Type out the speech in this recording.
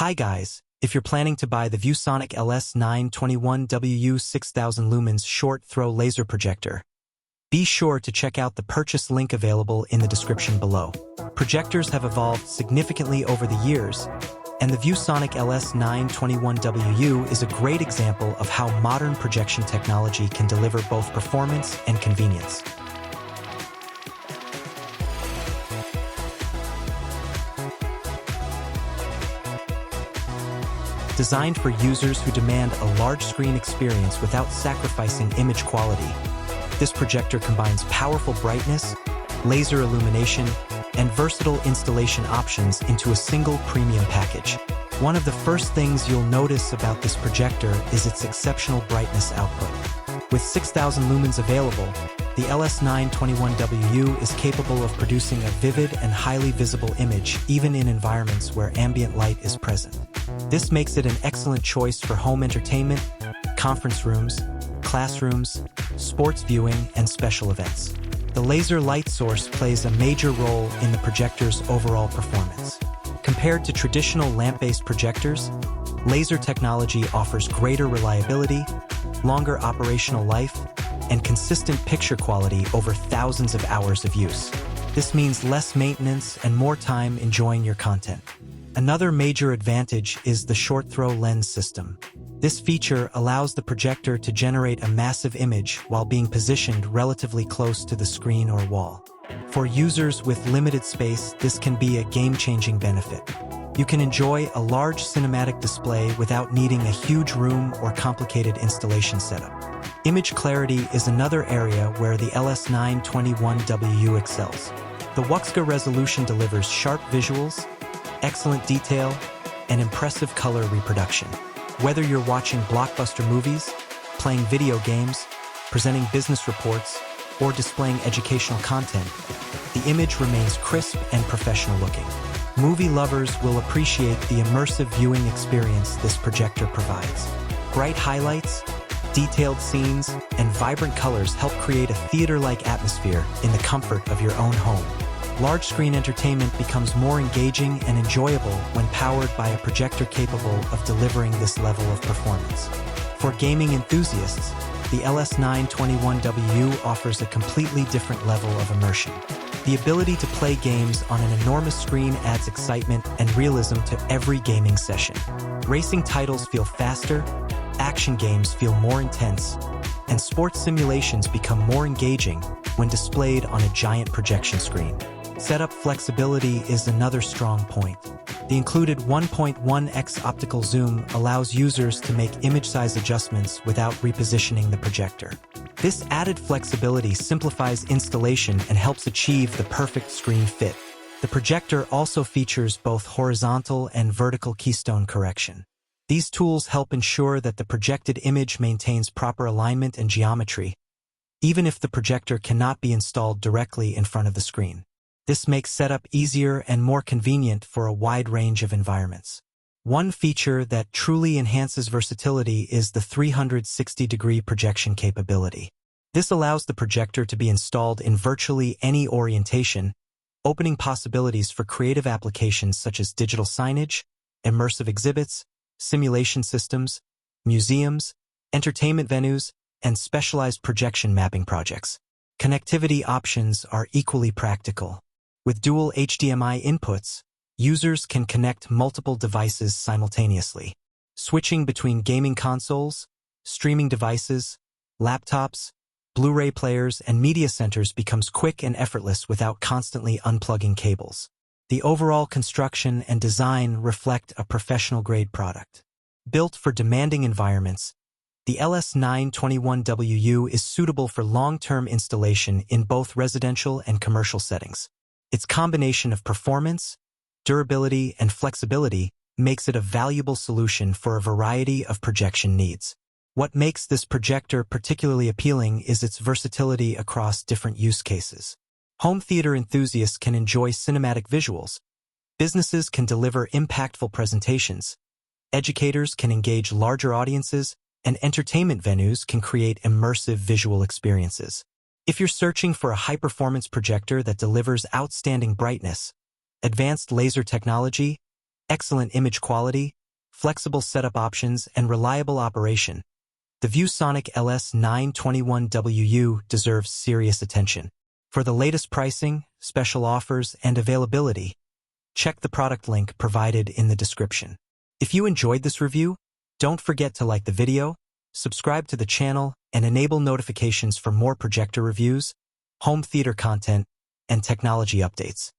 Hi guys, if you're planning to buy the ViewSonic LS921WU 6000 lumens short-throw laser projector, be sure to check out the purchase link available in the description below. Projectors have evolved significantly over the years, and the ViewSonic LS921WU is a great example of how modern projection technology can deliver both performance and convenience. Designed for users who demand a large screen experience without sacrificing image quality, this projector combines powerful brightness, laser illumination, and versatile installation options into a single premium package. One of the first things you'll notice about this projector is its exceptional brightness output. With 6,000 lumens available, the LS921WU is capable of producing a vivid and highly visible image even in environments where ambient light is present. This makes it an excellent choice for home entertainment, conference rooms, classrooms, sports viewing, and special events. The laser light source plays a major role in the projector's overall performance. Compared to traditional lamp-based projectors, laser technology offers greater reliability, longer operational life, and consistent picture quality over thousands of hours of use. This means less maintenance and more time enjoying your content. Another major advantage is the short-throw lens system. This feature allows the projector to generate a massive image while being positioned relatively close to the screen or wall. For users with limited space, this can be a game-changing benefit. You can enjoy a large cinematic display without needing a huge room or complicated installation setup. Image clarity is another area where the LS921WU excels. The WUXGA resolution delivers sharp visuals, excellent detail, and impressive color reproduction. Whether you're watching blockbuster movies, playing video games, presenting business reports, or displaying educational content, the image remains crisp and professional looking. Movie lovers will appreciate the immersive viewing experience this projector provides. Bright highlights, detailed scenes, and vibrant colors help create a theater-like atmosphere in the comfort of your own home. Large screen entertainment becomes more engaging and enjoyable when powered by a projector capable of delivering this level of performance. For gaming enthusiasts, the LS921WU offers a completely different level of immersion. The ability to play games on an enormous screen adds excitement and realism to every gaming session. Racing titles feel faster, action games feel more intense, and sports simulations become more engaging when displayed on a giant projection screen. Setup flexibility is another strong point. The included 1.1x optical zoom allows users to make image size adjustments without repositioning the projector. This added flexibility simplifies installation and helps achieve the perfect screen fit. The projector also features both horizontal and vertical keystone correction. These tools help ensure that the projected image maintains proper alignment and geometry, even if the projector cannot be installed directly in front of the screen. This makes setup easier and more convenient for a wide range of environments. One feature that truly enhances versatility is the 360-degree projection capability. This allows the projector to be installed in virtually any orientation, opening possibilities for creative applications such as digital signage, immersive exhibits, simulation systems, museums, entertainment venues, and specialized projection mapping projects. Connectivity options are equally practical. With dual HDMI inputs, users can connect multiple devices simultaneously. Switching between gaming consoles, streaming devices, laptops, Blu-ray players, and media centers becomes quick and effortless without constantly unplugging cables. The overall construction and design reflect a professional-grade product. Built for demanding environments, the LS921WU is suitable for long-term installation in both residential and commercial settings. Its combination of performance, durability, and flexibility makes it a valuable solution for a variety of projection needs. What makes this projector particularly appealing is its versatility across different use cases. Home theater enthusiasts can enjoy cinematic visuals, businesses can deliver impactful presentations, educators can engage larger audiences, and entertainment venues can create immersive visual experiences. If you're searching for a high-performance projector that delivers outstanding brightness, advanced laser technology, excellent image quality, flexible setup options, and reliable operation, the ViewSonic LS921WU deserves serious attention. For the latest pricing, special offers, and availability, check the product link provided in the description. If you enjoyed this review, don't forget to like the video, subscribe to the channel, and enable notifications for more projector reviews, home theater content, and technology updates.